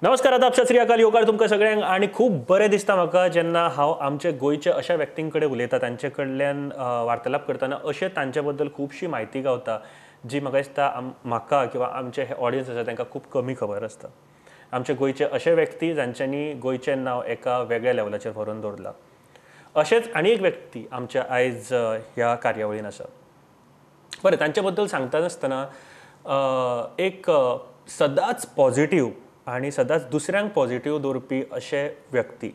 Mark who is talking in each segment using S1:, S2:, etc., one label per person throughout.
S1: नमस्कार, आदाब, सत श्री अकाल, येवकार तुमकां सगळ्यांक. आणि खूप बरें दिसता म्हाका जेन्ना हांव आमचे गोंयचे अशा व्यक्तीं कडेन उलयता, तांचे कडल्यान वार्तालाप करतना अशें तांचे बद्दल खुबशी म्हायती गावता जी म्हाका दिसता म्हाका किंवा आमचे हे ऑडियन्स आसा तांकां खूब कमी खबर आसता. आमचे गोंयचे अशे व्यक्ती जांच्यांनी गोंयचें नांव एका वेगळ्या लेवलाचेर व्हरून दवरलां. अशेंच आनी एक व्यक्ती आमच्या आयज ह्या कार्यावळीन आसा. बरें, तांचे बद्दल सांगता नासतना एक सदांच पॉझिटीव आनी सदांच दुसऱ्यांक पॉझिटीव दवरपी अशे व्यक्ती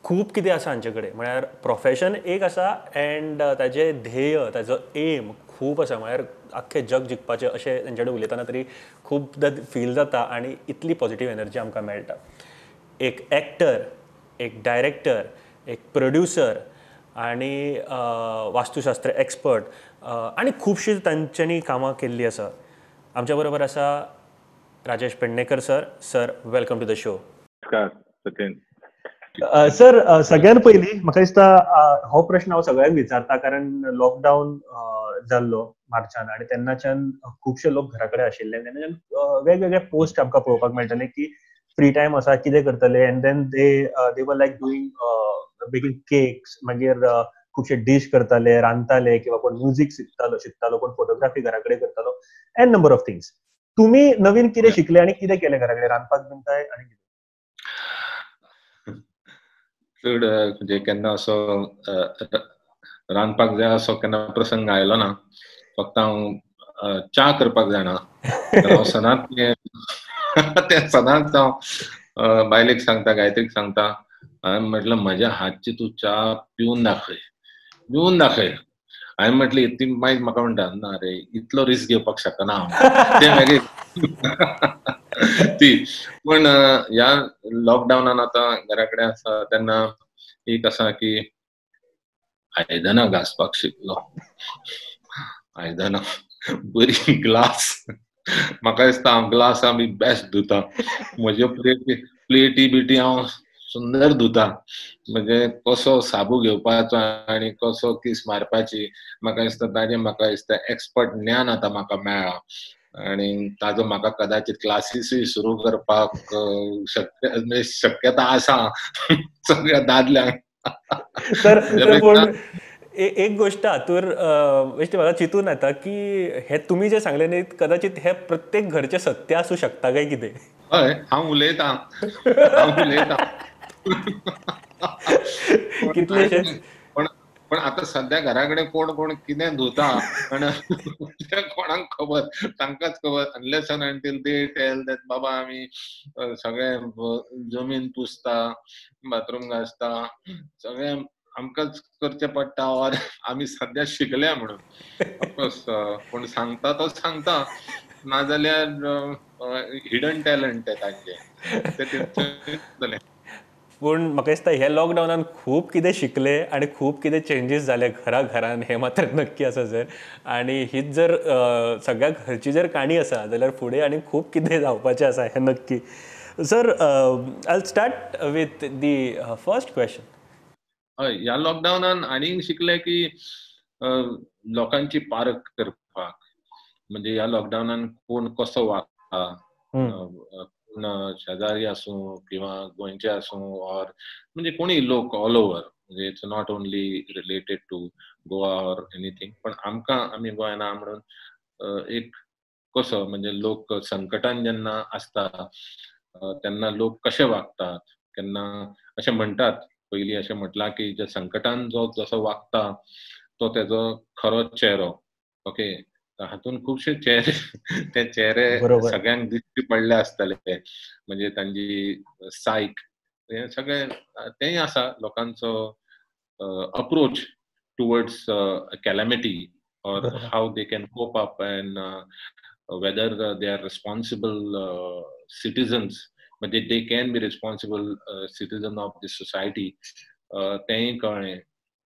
S1: खूब कितें आसा हांचे कडेन. म्हळ्यार प्रोफेशन एक आसा एंड ताजें ध्येय, ताजो एम खूब आसा. म्हळ्यार आख्खें जग जिखपाचें अशें तांचे कडेन उलयतना तरी खूबदां फील जाता आनी इतली पॉझिटीव एनर्जी आमकां मेळटा. एक एक्टर, एक डायरेक्टर, एक प्रोड्युसर आनी वास्तुशास्त्र एक्सपर्ट आनी खुबशीं तांच्यांनी कामां केल्लीं आसा. आमच्या बरोबर आसा Rajesh Pednekar sir. Sir, welcome to the show.
S2: नमस्कार सचिन.
S1: सर, सगळ्यात पयलीं म्हाका दिसता हो प्रश्न हांव सगळ्यांक विचारता, कारण लॉकडावन जाल्लो मार्चान आनी तेन्नाच्यान खुबशे लोक घरा कडेन आशिल्ले. तेन्नाच्यान वेगवेगळे पोस्ट आमकां पळोवपाक मेळटाले की फ्री टायम आसा, कितें करतले. एंड देन दे वर लायक डुईंग बेकिंग केक्स, मागीर खुबशे डीश करताले, रांदताले, किंवा कोण म्युझिक शिकतालो, कोण फोटोग्राफी घरा कडेन करतालो, एन नंबर ऑफ थिंग्स. तुम्ही नवीन कितें शिकले आनी कितें केलें घरा कडेन? रांदपाक बिनताय आनी कितें?
S2: चड म्हणजे केन्ना असो रांदपाक जाय असो केन्ना प्रसंग आयलो ना. फक्त हांव च्या करपाक जाणा. हांव सदांच तें सदांच हांव बायलेक सांगता, गायत्रीक सांगता. हांवें म्हटलं, म्हज्या हातची तूं च्या पिवन दाखय. हांवें म्हटली, ती मागीर म्हाका म्हणटा, ना रे, इतलो रिस्क घेवपाक शकना हांव. तें मागीर ती. पण ह्या लॉकडावनान आतां घरा कडेन आसा तेन्ना एक आसा की आयदनां घासपाक शिकलो. आयदनां बरी ग्लास. म्हाका दिसता हांव ग्लासां बी बेस्ट धुता. म्हज्यो प्लेटी बिटी हांव सुंदर धुता. म्हणजे कसो साबू घेवपाचो आनी कसो किस मारपाची, म्हाका दिसता ताजें म्हाका दिसता एक्सपर्ट ज्ञान आतां म्हाका मेळ्ळा. आनी ताजो म्हाका कदाचित क्लासीसूय सुरू करपाक शक्यता आसा सगळ्या दादल्यांक.
S1: सर, पूण एक गोष्ट हातूर म्हाका चिंतून येता की हे तुमी जे सांगले न्ही, कदाचित हे प्रत्येक घरचें सत्य आसूं शकता काय कितें?
S2: हय, हांव उलयतां.
S1: कितलेशेच.
S2: पण आता सध्या घरा कडेन कोण कितें धुता तें कोणाक खबर, तांकांच खबर. Unless and until they tell that बाबा आमी सगळें जमीन पुसता, बाथरूम घासता, सगळें आमकांच करचें पडटा. ऑर आमी सध्या शिकल्या म्हणून. ऑफकोर्स कोण सांगता तो सांगता, नाजाल्यार हिडन टॅलंट आहे तांचें.
S1: पूण म्हाका दिसता हे लॉकडावनान खूब कितें शिकले आनी खूब कितें चेंजीस जाले घरान, हे मात्र नक्की आसा सर. आनी हीच जर सगळ्या घरची जर काणी आसा जाल्यार फुडें आनी खूब कितें जावपाचें आसा हें नक्की. Sir, I will start with the first question.
S2: हय, ह्या लॉकडावनान आनीक शिकले की लोकांची पारख करपाक. म्हणजे ह्या लॉकडावनान कोण कसो वागता, कोण शेजारी आसूं किंवा गोंयचे आसूं, ऑर म्हणजे कोणीय लोक ऑल ओव्हर. म्हणजे it's not only related to Goa or anything. पण आमी गोंयान आहा म्हणून एक कसो म्हणजे लोक संकटान जेन्ना आसता तेन्ना लोक कशे वागतात. केन्ना अशें म्हणटात, पयलीं अशें म्हटलां की जे संकटान जो जसो वागता तो तेजो खरो चेहरो. ओके, हातून खुबशे ते चेहरे सगळ्यांक दिश्टी पडले आसतले. म्हणजे तांची सायक, हे सगळें तेंय आसा लोकांचो approach towards calamity, or how they can cope up, and whether they are responsible citizens, म्हणजे they can be responsible citizen of this society, तेंय कळ्ळें.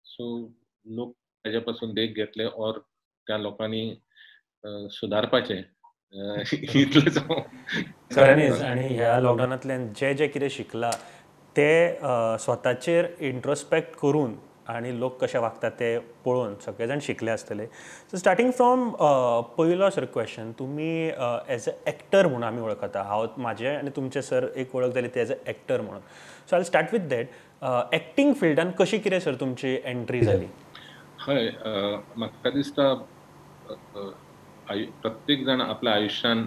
S2: सो लोक तेजे पासून देख घेतले, ऑर त्या लोकांनी सुदारपाचें. इतलेंच
S1: खऱ्यांनीच. आनी ह्या लॉकडावनांतल्यान जे कितें शिकला ते स्वताचेर इंट्रोस्पेक्ट करून आणि लोक कशे वागतात ते पळोवन सगळेजाण शिकले आसतले. सो स्टार्टींग फ्रॉम पयलो सर क्वेश्चन, तुमी एज अ एक्टर म्हणून आमी वळखता, हांव म्हाजे आनी तुमचे सर एक वळख जाली ती एज अ एक्टर म्हणून. So I start with that, acting फिल्डान कशी कितें सर तुमची एंट्री जाली?
S2: हय, म्हाका दिसता प्रत्येक जाण आपल्या आयुश्यान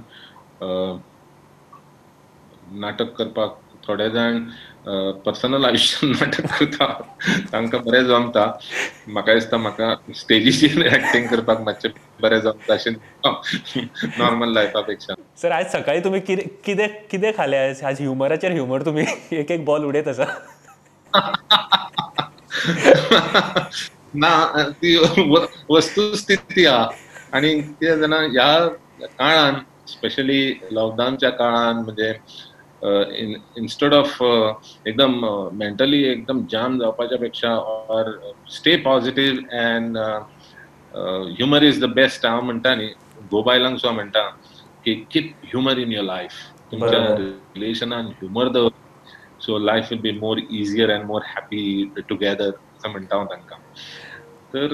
S2: नाटक करपाक, थोडे जाण पर्सनल आयुश्यान नाटक करता, तांकां बरें जमता. म्हाका दिसता म्हाका स्टेजीचेर एक्टिंग करपाक मातशें बरें जमता अशें नॉर्मल लायफा पेक्षा.
S1: सर आज सकाळी तुमी कितें कितें कितें खालें आज ह्युमराचेर ह्युमर तुमी एक एक बॉल उडयत आसा.
S2: ना, ती वस्तुस्थिती आहा. आनी कितें जाणा, ह्या काळान स्पेशली लॉकडावनच्या काळान म्हणजे इन्स्टेड ऑफ एकदम मेंटली एकदम जाम जावपाच्या पेक्षा or stay positive and humour is the best. हांव म्हणटा न्ही, गोबायलांक सुद्दां म्हणटा की keep humour in your life. तुमच्या रिलेशनान ह्युमर दवर, so life will be more easier and more happy together, असं म्हणटा हांव तांकां. तर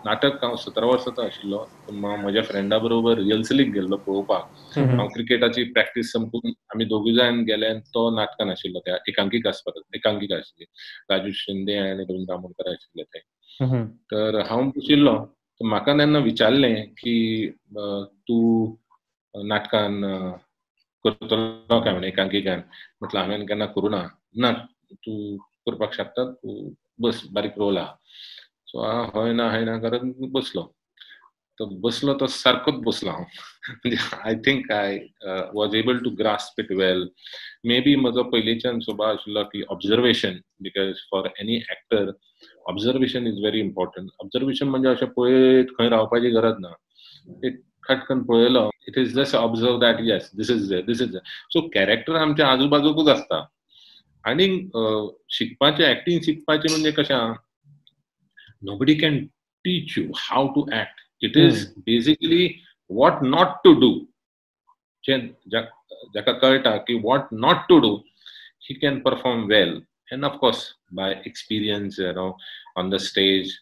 S2: नाटक हांव 17 वर्साचो आशिल्लो, म्हज्या फ्रेंडा बरोबर रिहर्सलीक गेल्लो पळोवपाक. हांव क्रिकेटाची प्रॅक्टीस संपून आमी दोगूय जाण गेले आनी तो नाटकान आशिल्लो, त्या एकांकिका आशिल्ली, राजू शिंदे आनी अरविंद रामोणकर आशिल्ले ते. तर हांव बशिल्लो, म्हाका तेन्ना विचारलें की तूं नाटकान करतलो काय म्हणे, एकांकिकान. म्हटलं हांवेन केन्ना करूं ना. तूं करपाक शकता, तूं बस, बारीक रोल आहा. सो हांव हय ना करत बसलो. तो बसलो तो सारकोच बसलो हांव. म्हणजे I think I was able to grasp it well. Maybe म्हजो पयलींच्यान स्वभाव आशिल्लो की observation, because for any actor observation is very important. Observation म्हणजे अशें पळयत खंय रावपाची गरज ना. एक खटकन पळयलो, it is just observe that yes this is there. So character आमच्या आजूबाजूकूच आसता. आनी शिकपाचें, एक्टिंग शिकपाचें म्हणजे कशें आहा, nobody can teach you how to act. It is basically what not to do. जाका कळटा की what not to do, he can perform well. And of course, by experience, on the stage,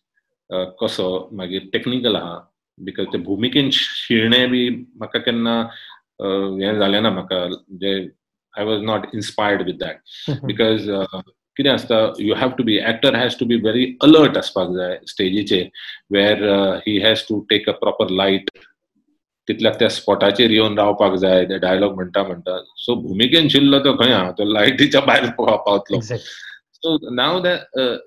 S2: कसो मागीर technical आहा, because ते भुमिकेन शिरणे बी म्हाका केन्ना हें जालें ना. म्हाका जे I was not inspired with that, because कितें आसता, you have to be, actor has to be very alert आसपाक जाय स्टेजीचेर, where he has to take a proper light, तितल्याक त्या स्पॉटाचेर येवन रावपाक जाय, ते डायलॉग म्हणटा. सो भुमिकेन शिरलो तो खंय आहा, तो लायटीच्या भायर पावतलो. सो नाव द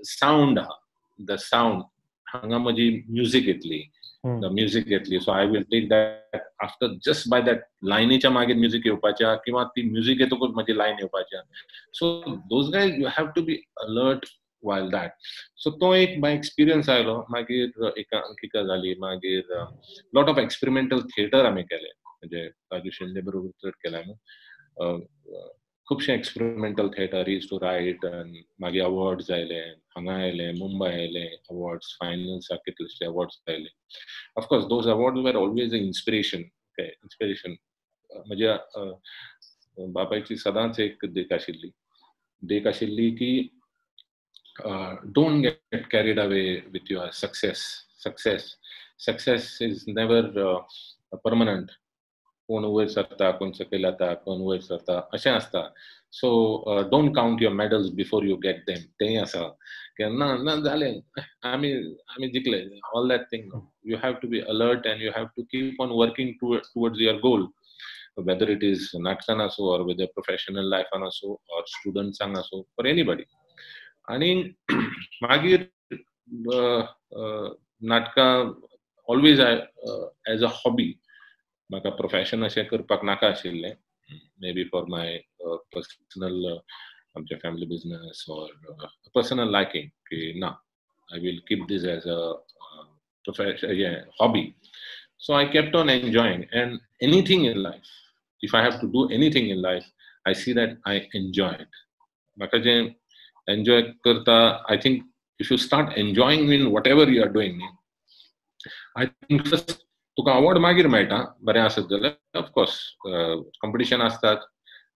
S2: सावंड आहा, द सावंड, हांगा म्हजी म्युझिक येतली, म्युझिक येतली. So I will take that after, just by that लायनीच्या मागीर म्युझिक येवपाच्या, किंवा ती म्युझिक येतकूच म्हजी लायन येवपाच्या. So those guys you have to be alert while that. So तो एक बाय एक्सपिरियन्स आयलो. मागीर एकांकिका जाली, मागीर लॉट ऑफ एक्सपेरिमेंटल थिएटर आमी केले, म्हणजे राजू शिंदे बरोबर चड केलें न्हू. खुबशे experimental theatre is two right, आनी मागीर अवॉर्ड्स आयले, हांगा आयले, मुंबय आयले अवॉर्ड्स, फायनल्साक कितलेशे अवॉर्ड्स आयले. Of course those awards were always a inspiration. म्हज्या बापायची सदांच एक देख आशिल्ली की don't get carried away with your success. Success is never permanent. कोण वयर सरता, कोण सकयल येता, कोण वयर सरता, अशें आसता. So don't count your medals before you get them. तेंय आसा की ना जालें, आमी जिखले, all that thing. You have to be alert and you have to keep on working towards your goal, whether it is नाटकान आसूं, or whether professional life आसूं, or स्टुडंट्सांक आसूं, for anybody. आनी मागीर नाटकां ऑलवेज एज अ हॉबी, म्हाका profession अशें करपाक नाका आशिल्लें. Maybe for my personal, आमचे family business, or personal liking, की ना, I will keep this as a profession, hobby. So I kept on enjoying, and anything in life, if I have to do anything in life, I see that I enjoy it. म्हाका जें enjoy करता, I think if you start enjoying in whatever you are doing, I think first Tuka award मागीर मेळटा, बरें आसत जाल्यार, of course competition आसतात,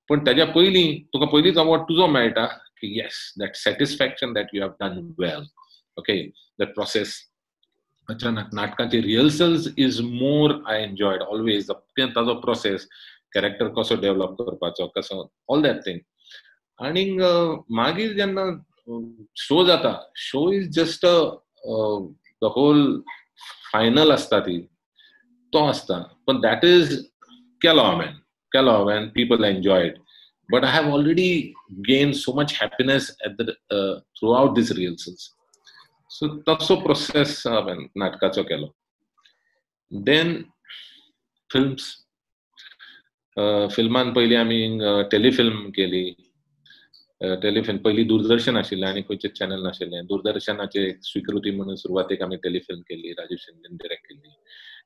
S2: पण ताच्या पयलीं तुका पयलींच अवॉर्ड तुजो मेळटा, की yes, that satisfaction that you have done well. Okay, that process. अचानक नाटकाचे rehearsals is more I enjoyed always ताजो प्रोसेस कॅरेक्टर कसो डेव्हलप करपाचो कसो ऑल दॅट थिंग आणि मागीर जेन्ना शो जाता show is just the whole final आसता ती तो आसता पण दॅट इज केलो हांवें people enjoyed but I have already gain so much happiness at the throughout these rehearsals so तसो प्रोसेस हांवें नाटकाचो केलो देन फिल्म्स फिल्मान पयलीं आमी टेलिफिल्म केली टेलिफिल्म पयलीं दूरदर्शन आशिल्लें आनी खंयचेच चॅनल नाशिल्लें दूरदर्शनाचे स्वीकृती म्हणून सुरवातेक आमी टेलिफिल्म केली राजीव शिंदेन डिरेक्ट केली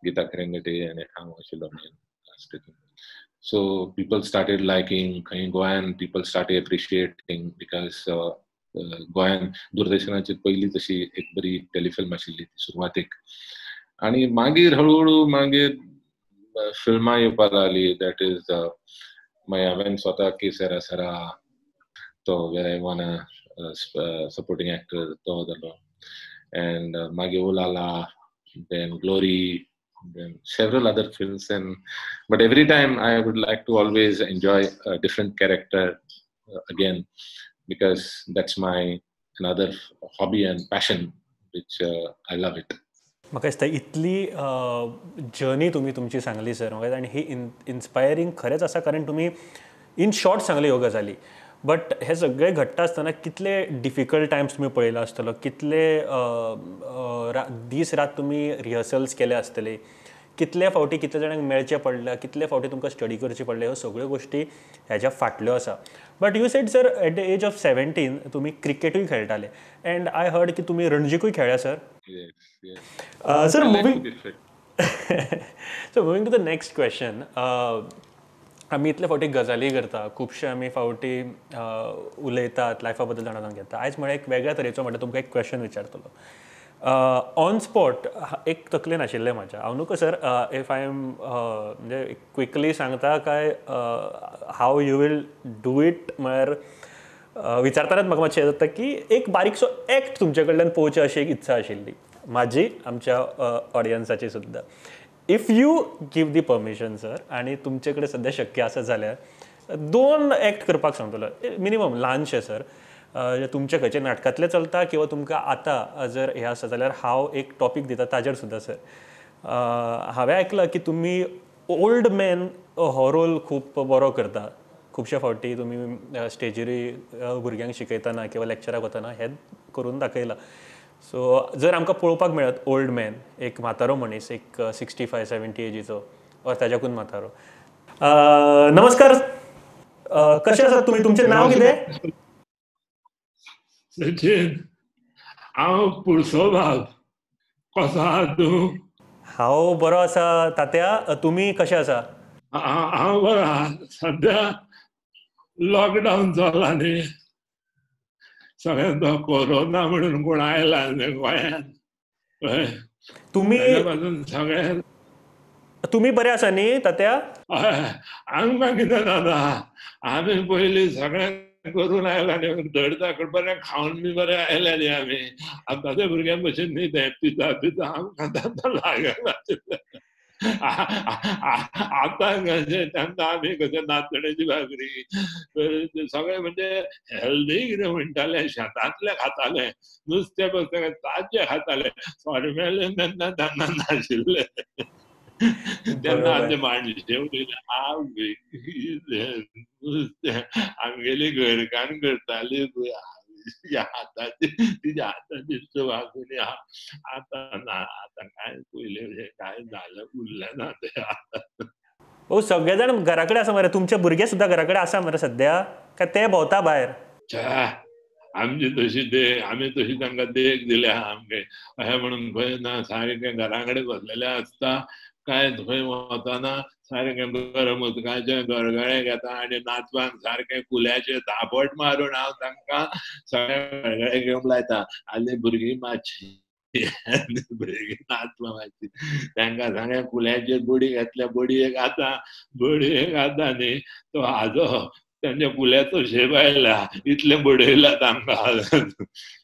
S2: गीता खरेंगटे आनी हांव आशिल्लो main so people started liking खंय गोंयान पीपल स्टार्टेड एप्रिशिएटिंग बिकॉज गोंयान दूरदर्शनाची पयलींच अशी एक बरी टेलिफिल्म आशिल्ली ती सुरवातेक आनी मागीर हळूहळू मागीर फिल्मां येवपाक लागली दॅट इज मागीर हांवें स्वता केसरा सरा तो वेर आय वॉन सपोर्टिंग एक्टर तो जालो and Maggie Olala, then Glory, then several other films. But every time I would like to always enjoy a different character again, because that's my another hobby and passion, which I love it.
S1: म्हाका दिसता इतली journey तुमी तुमची Sangli sir म्हाका आनी ही इन्स्पायरींग खरेंच आसा कारण तुमी इन शॉर्ट सांगले ह्यो गजाली बट हे सगळे घडटा आसतना कितले डिफिकल्ट टायम्स तुमी पळयलो आसतलो कितले दीस रात तुमी रिहर्सल्स केले आसतले कितले फावटी कितले जाणांक मेळचें पडलें कितले फावटी तुमकां स्टडी करची पडले ह्यो सगळ्यो गोश्टी ह्याच्या फाटल्यो आसा but you said sir at the age of 17 तुमी क्रिकेटूय खेळटाले एंड आय हर्ड की तुमी रणजीकूय खेळ्ळा sir sir moving to the next question आमी इतले फावटी गजाली करता खुबशे आमी फावटी उलयतात लायफा बद्दल जाणून घेता आयज म्हळ्यार एक वेगळ्या तरेचो म्हणटा तुमकां एक क्वेश्चन विचारतलो ऑन स्पॉट एक तकलेन आशिल्लें म्हाज्या हांव न्हू सर इफ आय एम म्हणजे क्विकली सांगता काय how you will do it म्हळ्यार विचारतानाच म्हाका मातशें जाता की एक बारीकसो एक्ट तुमचे कडल्यान पळोवची अशी एक इत्सा आशिल्ली म्हाजी आमच्या ऑडियन्साची सुद्दां if you give the permission sir आनी तुमचे कडेन सद्या शक्य आसा जाल्यार 2 एक्ट करपाक सांगतलो मिनिमम ल्हानशे सर तुमचे खंयचे नाटकांतले चलता किंवा तुमकां आतां जर हें आसा जाल्यार हांव एक टॉपीक दिता ताजेर सुद्दां सर हांवें आयकलां की तुमी ओल्ड मॅन हो रोल खूब बरो करता खुबशे फावटी तुमी स्टेजीरूय भुरग्यांक शिकयतना किंवा लॅक्चराक वतना हें करून दाखयलां सो जर आमकां पळोवपाक मेळत ओल्ड मॅन एक म्हातारो मनीस एक 65-70 एजीचो वा ताच्याकून म्हातारो नमस्कार कशे आसात तुमी तुमचें नांव कितें
S3: सचिन हांव पुरसोबाब कसो आहा तूं
S1: हांव बरो आसा तात्या तुमी कशे आसा
S3: हांव बरो आहा सद्या लॉकडावन चल्ला न्ही सगळ्यांचो कोरोना म्हणून कोण आयला न्ही गोंयांत
S1: तुमी
S3: पासून सगळ्यांक
S1: तुमी बरे आसा न्ही तात्या
S3: आमकां कितें जाता आमी पयलीं सगळ्यांक करून आयला न्ही धडता बरें खावन बी बरें आयले न्ही आमी आतांच्या भुरग्यां भशेन न्ही तें पिता आमकां लागना आतां कशें तेन्ना आमी कशें नाचण्याची भाकरी सगळें म्हणजे हेल्दी कितें म्हणटाले शेतांतलें खाताले नुस्तें पळय ताजें खाताले फॉर्मेलें तेन्ना नाशिल्लें तेन्ना आमचे माणशे उलयले नुस्तें आमगेली घरकान्न करताली तिच्या हाताची भाकरी आतां ना आतां काय पयलें काय झालं उरलें ना तें
S1: ओ सगळे जाण घरा कडेन आसा मरे तुमचे भुरगे सुद्दां घरा कडेन आसा मरे सद्या काय ते भोंवता भायर
S3: आमची तशी देख आमी तशी तांकां देख दिल्या आमगे अशें म्हणून खंय ना सारकें घरा कडेन बसलेले आसता काय थंय वतना सारकें गरम उदकाचें गरगळे घेता आनी नाचपाक सारकें कुल्याचें धापट मारून हांव तांकां सगळें गरगळे घेवंक लायता आनी भुरगीं मातशी भुरगीं नाचपा मातशी तांकां सांगलें कुल्याचेर बडी घातल्या बडयेक आता न्ही तो हाजो त्यांच्या कुल्याचो शेप आयला इतले बडयला तांकां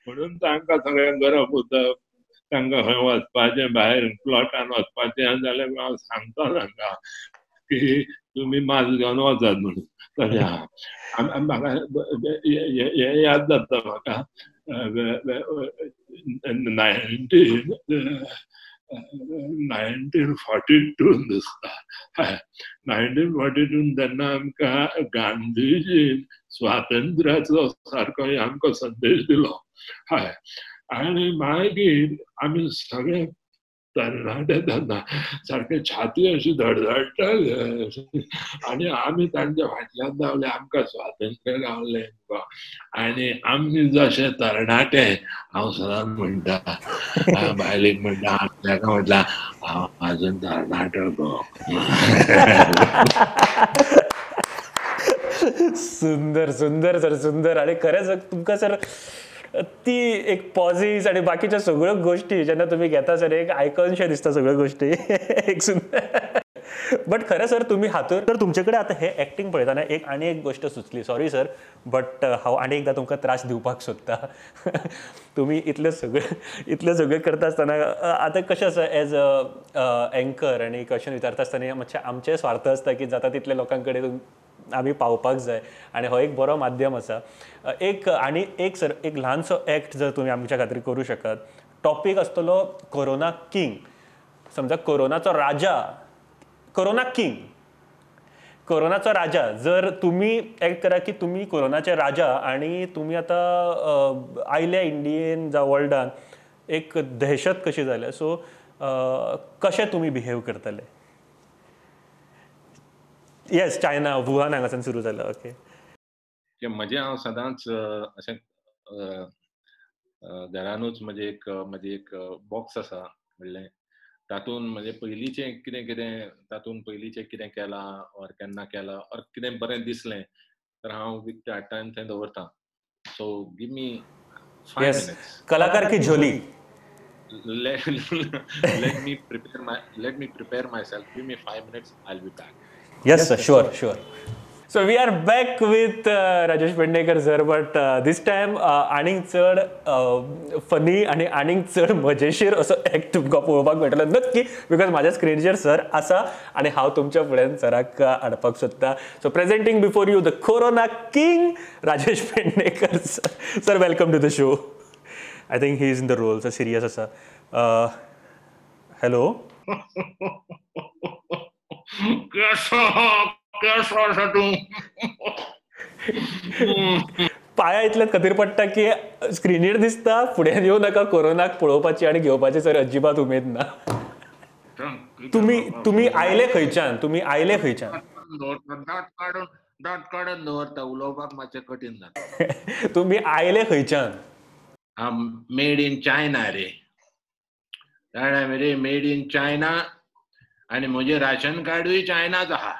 S3: म्हणून तांकां सगळ्यांक गरम उदक तांकां खंय वचपाचें भायर प्लॉटान वचपाचें जाल्यार हांव सांगता तांकां की तुमी मास्क घेवन वचात म्हणून तशें म्हाका हे याद जाता म्हाका 1942 दिसता 1942 तेन्ना आमकां गांधीजीन स्वातंत्र्याचो सारको आमकां संदेश दिलो हय आनी मागीर आमी सगळे तरणाटे तेन्ना सारके छाती अशी धडधडटाले आनी आमी तांच्या फाटल्यान धांवले आमकां स्वातंत्र्य गावलें आनी आमी जशे तरणाटे हांव सदांच म्हणटा बायलेक म्हणटा ताका म्हटल्यार हांव आजून तरणाटो गो
S1: सुंदर सुंदर सर सुंदर आणि खरेंच तुमकां सर ती एक पॉझीस आणि बाकीच्या सगळ्यो गोष्टी जेन्ना तुम्ही घेता सर एक आयकॉनशे दिसता सगळ्यो गोष्टी एक सुंदर बट खरें सर तुम्ही हातून तर तुमचे कडेन आतां हे एक्टींग पळयतना आनी एक गोष्ट सुचली सॉरी सर बट हांव आनी एकदां तुमकां त्रास दिवपाक सोदता तुम्ही इतले सगळे करता आसतना आतां कशें आसा एज अ एंकर आनी क्वेश्चन विचारता आसतना मातशें आमचे स्वार्थ आसता की जाता तितले लोकां कडेन आमी पावपाक जाय आनी हो एक बरो माध्यम आसा एक सर एक ल्हानसो एक्ट जर तुमी आमच्या खातीर करूं शकत टॉपीक आसतलो कोरोना किंग समजा कोरोनाचो राजा जर तुम्ही एक्ट करा की तुम्ही कोरोनाचे राजा आणि तुम्ही आता आयल्या इंडियेन जावं वर्ल्डान एक दहशत कशी जाल्या सो कशें तुम्ही बिहेव करतले येस चायना वुहान हांगासान सुरू जालें ओके
S2: म्हणजे हांव सदांच अशें घरानूच म्हणजे एक बॉक्स आसा म्हणलें तातूंत म्हणजे पयलींचें कितें तातूंत पयलींचें कितें केलां ऑर केन्ना केलां ऑर कितें बरें दिसलें तर हांव विथ दॅट टायम थंय दवरतां सो गिव मी 5 मिनिट्स
S1: कलाकार की झोली
S2: let me prepare myself. Give me 5 minutes. I'll be back.
S1: Yes, sir. Sure. So we are back with Rajesh Pendekar sir, but this time आनीक चड funny आणि आनीक चड मजेशीर असो एक्ट तुमकां पळोवपाक मेळटलो नक्की बिकॉज म्हाज्या स्क्रीनचेर सर आसा आणि हांव तुमच्या फुड्यान सराक हाडपाक सोदता so presenting before you the corona king Rajesh Pednekar sir welcome to the show I think he is in the role, so serious asa. Hello?
S3: कैसा तू
S1: पाया इतल्यात खातीर पडटा की स्क्रीनीर दिसता फुड्यान येवं नाका कोरोनाक पळोवपाची आनी घेवपाची सर अजिबात उमेद ना तुम्ही आयले खंयच्यान
S2: दाट काडून दवरता उलोवपाक मातशें कठीण जाता
S1: तुम्ही आयले खंयच्यान
S2: made in China ray ray made in China आणि म्हजें राशन कार्डूय चायनाच आहा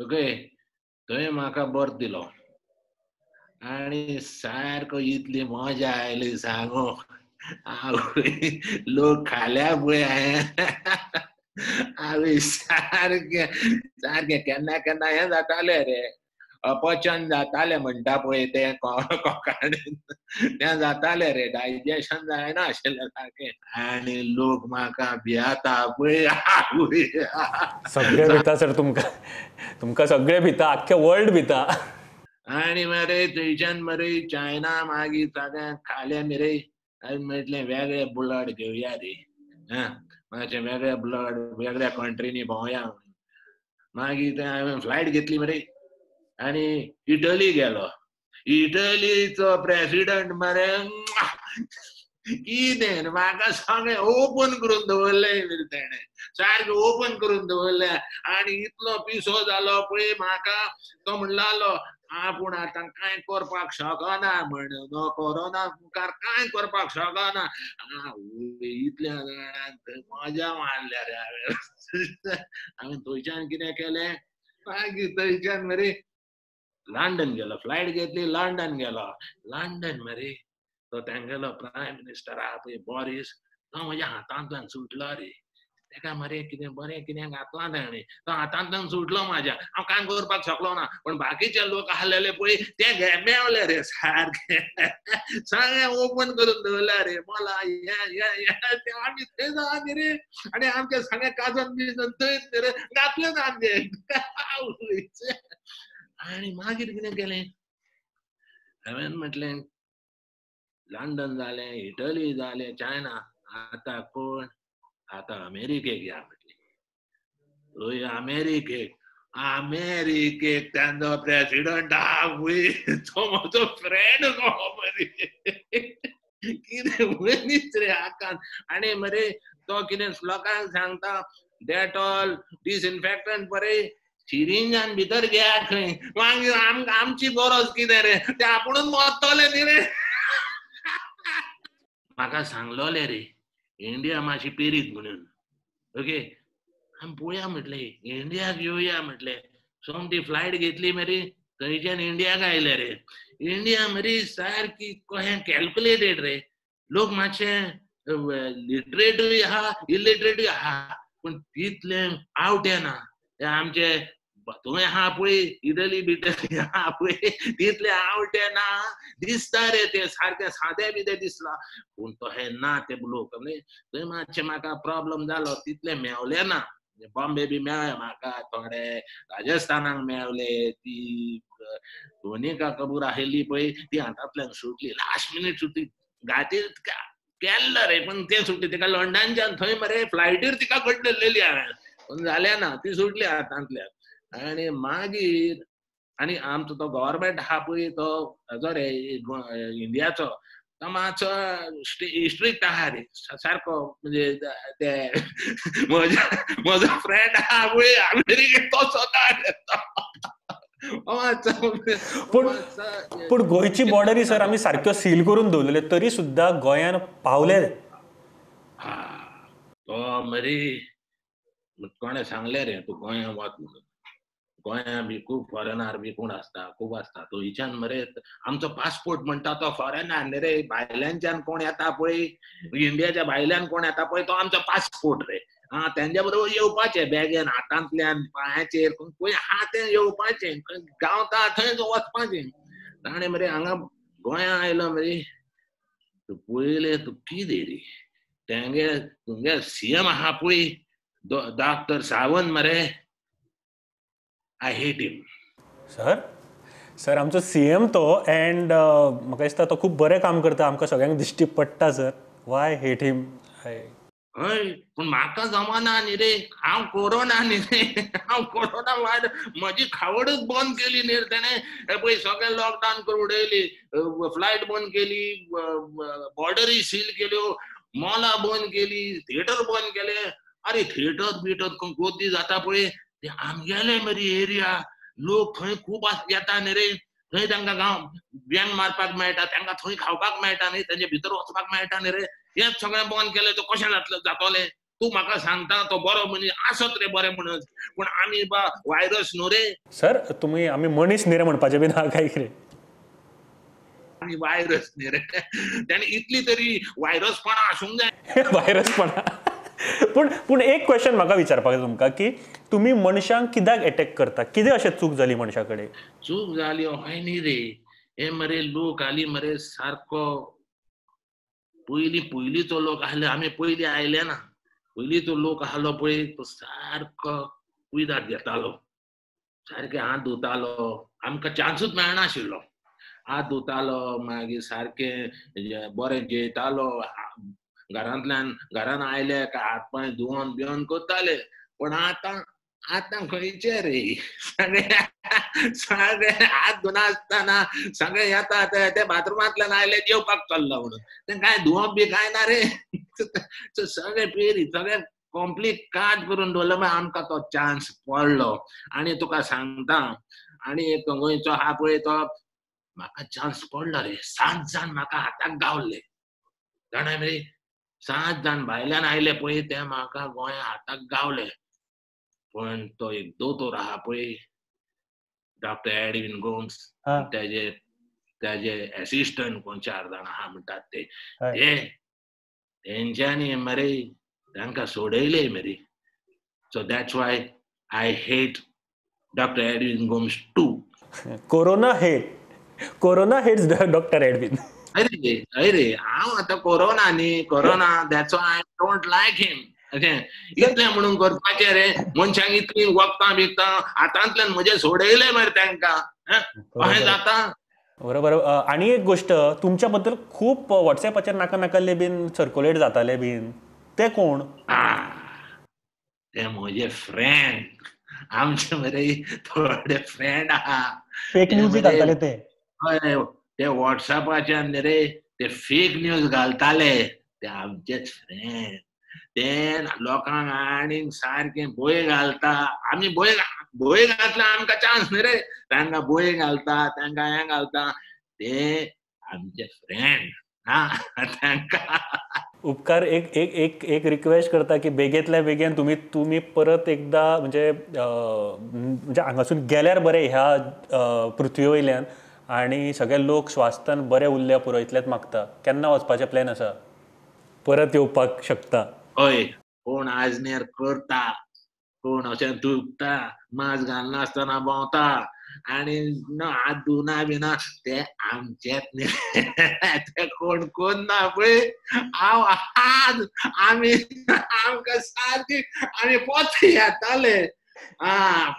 S2: ओके थंय म्हाका बर्थ दिलो आणि सारको इतली मजा आयली सांगू लोक खाल्या पळय हांवें सारके केन्ना हें जातालें रे अपचन जातालें म्हणटा पळय तें कोंकणीन तें जातालें रे डायजेशन जायना आशिल्लें सारकें आनी लोक म्हाका भियाता पळय
S1: सगळे भिता सर तुमकां सगळे भिता आख्खे वर्ल्ड भिता
S2: आनी मरे थंयच्यान मरे चायना मागीर सगळ्यांक खालें मरे हांवें म्हटलें वेगळे ब्लड घेवया रे मातशें वेगळे ब्लड वेगळ्या कंट्रीनी भोंवया मागीर थंय हांवें फ्लायट घेतली मरे आनी इटली गेलो इटलीचो प्रेसिडेंट मरे कितें म्हाका सगळें ओपन करून दवरलें तेणें सारकें ओपन करून दवरलें आनी इतलो पिसो जालो पळय म्हाका तो म्हणटालो आपूण आतां कांय करपाक शकना म्हणून कोरोना मुखार कांय करपाक शकना इतल्या जाणांक मजा मारल्या रे हांवें थंयच्यान कितें केलें मागीर थंयच्यान मरे लंडन गेलो फ्लायट घेतली लंडन गेलो लंडन मरे तो तेंगेलो प्रायम मिनिस्टर आहा पळय बॉरीस तो म्हज्या हातांतल्यान सुटलो रे
S3: तेका मरे कितें बरें कितें घातलां ताणें तो हातांतल्यान सुटलो म्हाज्या हांव कांय करपाक शकलो ना पण बाकीचे लोक आसलेले पळय ते मेवले रे सारके सगळें ओपन करून दवरला रे मला आमी थंय जावं रे आनी आमचे सगळे काजन बिजन थंयच रे घातले ना आमचे आनी मागीर कितें केलें हांवें म्हटलें लंडन जालें इटली जालें चायना आतां कोण आतां अमेरिकेक या म्हटलें अमेरिकेक त्यांचो प्रेसिडेंट आवय तो म्हजो फ्रेंड गो मरे कितें मनीस रे आकांत आनी मरे तो कितें लोकांक सांगता डेटॉल डिसइन्फेक्टंट बरे सिरिंजान भितर घ्या खंय मागीर आमची गरज कितें रे ते आपुणूच मरतले न्ही रे म्हाका सांगलोले रे इंडिया मातशी पेरीत म्हणून ओके आमी पळोवया म्हटलें इंडियाक येवया म्हटलें सोमती फ्लायट घेतली मरे थंयच्यान इंडियाक आयले रे इंडिया मरे सारकी कशें कॅल्क्युलेटेड रे लोक मातशे लिटरेटूय आहा इलिटरेटूय आहा पूण तितले आवटे ना ते आमचे थंय आहा पळय इटली बिटली आहा पळय तितले आवटे ना दिसता रे ते सारके सादे बिदे दिसला पूण तशें ना ते लोक थंय मातशें म्हाका प्रॉब्लम जालो तितले मेवले ना बॉम्बे बी मेळ्ळे म्हाका थोडे राजस्थानाक मेवले ती धोनिका कबूर आशिल्ली पळय ती हातांतल्यान सुटली लास्ट मिनीट सुटली घाटीर केल्लो रे पण ते सुटली तिका लंडनच्यान थंय मरे फ्लायटीर तिका कडलेली हांवें पण जालें ना ती सुटली हातांतल्यान आनी मागीर आनी आमचो तो गव्हर्मेंट आहा पळय तो हेजो रे इंडियाचो तो मातसो स्ट्रिक्ट आहा रे सारको म्हणजे ते म्हजो फ्रेंड आहा पळय अमेरिकेक तो सदां
S1: पूण गोंयची बॉर्डरी सर आमी सारक्यो सील करून दवरलेले तरी सुद्दां गोंयान पावले
S3: तो मरे कोणें सांगलें रे तूं गोंया वच म्हणून गोंया बी खूब फॉरेनर बी कोण आसता खूब आसता थंयच्यान मरे आमचो पासपोर्ट म्हणटा तो फॉरेनर न्ही रे भायल्यानच्यान कोण येता पळय इंडियाच्या भायल्यान कोण येता पळय तो आमचो पासपोर्ट रे तेंच्या बरोबर येवपाचें बॅगेन हातांतल्यान पांयाचेर खंय आहा तें येवपाचें गावता थंयच वचपाचें ताणें मरे हांगा गोंया आयलो मरे पळयलें तूं कितें रे तुमगे सीएम आहा पळय डॉक्टर सावंत मरे आय हेट हिम
S1: सर आमचो सीएम तो एंड म्हाका दिसता तो खूब बरें काम करता आमकां सगळ्यांक दिश्टी पडटा सर वाय हेट हिम
S3: हय पूण म्हाका जमना न्ही रे हांव कोरोना न्ही रे हांव कोरोना म्हजी खावडच बंद केली न्ही तेणें पळय सगळें लॉकडावन करून उडयली फ्लायट बंद केली बॉर्डरी सील केल्यो मॉलां बंद केली थिएटर बंद केले अरे थिएटर बिटर गर्दी जाता पळय ते आमगेले मरे एरिया लोक थंय खूब येता न्ही रे थंय तांकां व्यंग मारपाक मेळटा तांकां थंय खावपाक मेळटा न्ही तेंचे भितर वचपाक मेळटा न्ही रे हेंच सगळें बंद केलें तो कशें जातलें तूं म्हाका सांगता तो बरो मनीस आसत रे बरें म्हणून पूण आमी बा व्हायरस न्हू रे
S1: सर आमी मनीस न्ही रे म्हणपाचें बीन आहा काय कितें
S3: आमी व्हायरस न्ही रे तेणे इतली तरी व्हायरसपणां आसूंक जाय
S1: व्हायरसपणां पूण एक क्वेश्चन म्हाका विचारपाक जाय तुमकां की तुमी मनशांक कित्याक अटॅक करता कितें अशें चूक जाली मनशा कडेन
S3: चूक जाली हय न्ही रे हे मरे लोक आली मरे सारको पयलींचो लोक आसले आमी पयलीं आयले ना पयलींचो लोक आसलो पळय तो सारको कुयदाद घेतालो सारके हात धुतालो आमकां चान्सूच मेळनाशिल्लो हात धुतालो मागीर सारकें बरें जेयतालो घरांत आयले काय हात पांय धुवन बिवन करताले पण आतां खंयचे रे सगळे हात धुनासतना सगळे येता ते बाथरुमांतल्यान आयले जेवपाक चल्लो म्हणून ते काय धुवप बी काय ना रे सगळे पेरी सगळे कॉम्प्लिकेट करून दवरलो मागीर आमकां तो चान्स पडलो आनी तुका सांगता आनी एक गोंयचो आहा पळय तो म्हाका चान्स पडलो रे 7 जाण म्हाका हाताक गावल्ले जाणा मरे 7 जाण भायल्यान आयले पळय ते म्हाका गोंया हाताक गावले पण तो एक दोतोर आहा पळय डॉक्टर एडविन गोम्स तेजे असिस्टंट कोण 4 जाण आहा म्हणटात ते तेंच्यांनी मरे तांकां सोडयले मरे. So that's why I hate doctor Edwin Gomes too.
S1: Corona hates doctor Edwin.
S3: अरे हांव आतां कोरोना न्ही, corona that's why I don't like him. इतलें म्हणून करपाचें रे, मनशांक इतलीं वखदां बिखदां हातांतल्यान म्हजे सोडयले मरे तांकां. अशें जाता?
S1: बरोबर. आणि एक गोष्ट, तुमच्या बद्दल खूप व्हॉट्सॲपाचेर नाका नाकाल्ले बीन सर्क्युलेट जाताले बीन, ते कोण?
S3: ते म्हजे फ्रेंड. आमचे मरे थोडे फ्रेंड आहा.
S1: फेक न्यूज घालताले ते.
S3: हय, ते व्हॉट्सॲपाच्यान न्ही रे, ते फेक न्यूज घालताले. ते आमचेच फ्रेंड. ते लोकांक आनीक सारके भंय घालता. आमी भंय घातल्यार आमकां चान्स न्ही रे. तांकां भंय घालता, तांकां हें घालता. ते आमचे फ्रेंड. तांकां
S1: उपकार एक रिक्वेस्ट करता की बेगेंतल्या बेगीन तुम्ही परत एकदा म्हणजे हांगासून गेल्यार बरें ह्या पृथ्वी वयल्यान, आणि सगळे लोक स्वास्थ्यान बरे उरल्या पुरो इतलेंच मागता. केन्ना वचपाचें प्लॅन आसा? परत येवपाक शकता?
S3: हय, कोण आजनेर करता, कोण अशें थुकता, मास्क घालनासतना भोंवता आनी हात धुवना बिना, ते आमचेच न्ही. ते कोण ना पळय. आमकां सारकी आमी पोते येताले.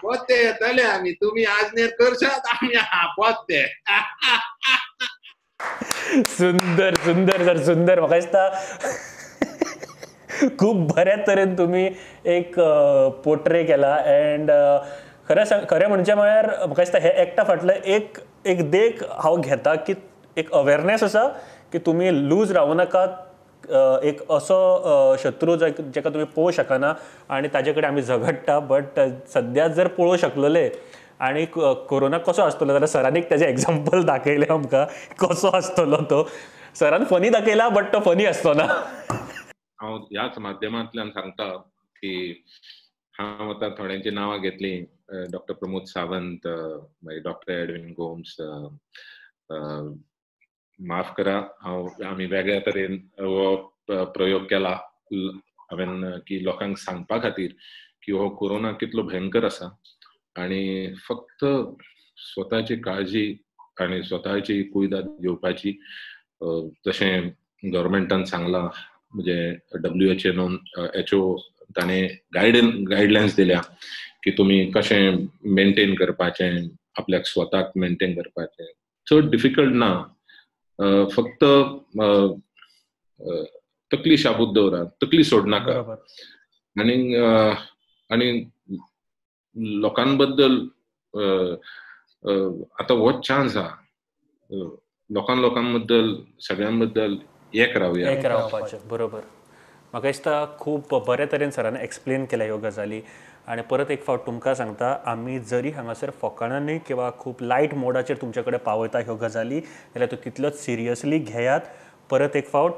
S3: पोते येताले आमी. तुमी आजनेर करशात, आमी पोते.
S1: सुंदर सुंदर सर, सुंदर. म्हाका दिसता खूप बऱ्या तरेन तुम्ही एक पोर्ट्रे केला. अँड खरें म्हणजे म्हळ्यार म्हाका दिसता हे एकटा फाटलं एक देख हांव घेता की एक अवेरनेस आसा की तुमी लूज रावूं नाकात. एक असो शत्रू जेका तुमी पळोवं शकना आणि ताजे कडेन आमी झगडटा. बट सद्या जर पळोवं शकलेले आणि कोरोना कसो आसतलो जाल्यार सरांनी ताजें एग्जाम्पल दाखयलें आमकां कसो आसतलो तो. सरान फनी दाखयला, बट तो फनी आसतो ना.
S2: हांव ह्याच माध्यमांतल्यान सांगता की हांव आतां थोड्यांची नांवां घेतली. डॉक्टर प्रमोद सावंत, मागीर डॉक्टर एडविन गोम्स. माफ करा, आमी वेगळ्या तरेन हो प्रयोग केला हांवेन की लोकांक सांगपा खातीर की हो कोरोना कितलो भयंकर आसा. आणि फक्त स्वताची काळजी आणि स्वताची कुयदाद घेवपाची. जशें गव्हर्मेंटान सांगलां, म्हणजे WHO ताणें गायडलायन्स दिल्या की तुमी कशें मेंटेन करपाचें, आपल्याक स्वताक मेंटेन करपाचें. चड डिफिकल्ट ना. फक्त तकली शाबूत दवरा, तकली सोडनाका. आनी लोकांबद्दल आतां हो चान्स आहा. लोकांबद्दल सगळ्यांबद्दल एक रावपाचें.
S1: बरोबर. म्हाका दिसता खूब बरे तरेन सरान एक्सप्लेन केल्या ह्यो गजाली. आणि परत एक फावट तुमकां सांगता, आमी जरी हांगासर फकाणांनी किंवा खूब लायट मोडाचेर तुमचे कडेन पावयता ह्यो गजाली, जाल्यार तो तितलोच सिरियसली घेयात. परत एक फावट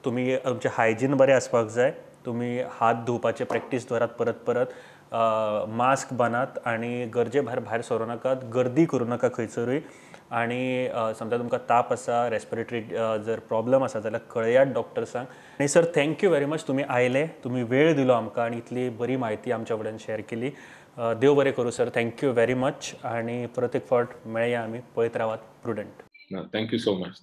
S1: तुमी तुमचें हायजीन बरें आसपाक जाय. तुमी हात धुवपाचें प्रॅक्टीस दवरात परत. मास्क बांदात आणि गरजे भायर सरूं नाकात. गर्दी करूं नाका खंयसरूय. आणि समजा तुमकां ताप आसा, रेस्पिरेटरी जर प्रॉब्लम आसा जाल्यार कळयात डॉक्टर्सांक. आणि सर, थँक्यू व्हेरी मच. तुम्ही आयले, तुम्ही वेळ दिलो आमकां आणि इतली बरी म्हायती आमच्या कडेन शेअर केली. देव बरें करूं सर. Thank you very much. आणि परत एक फावट मेळया आमी. पळयत रावात प्रुडंट.
S2: Thank you so much.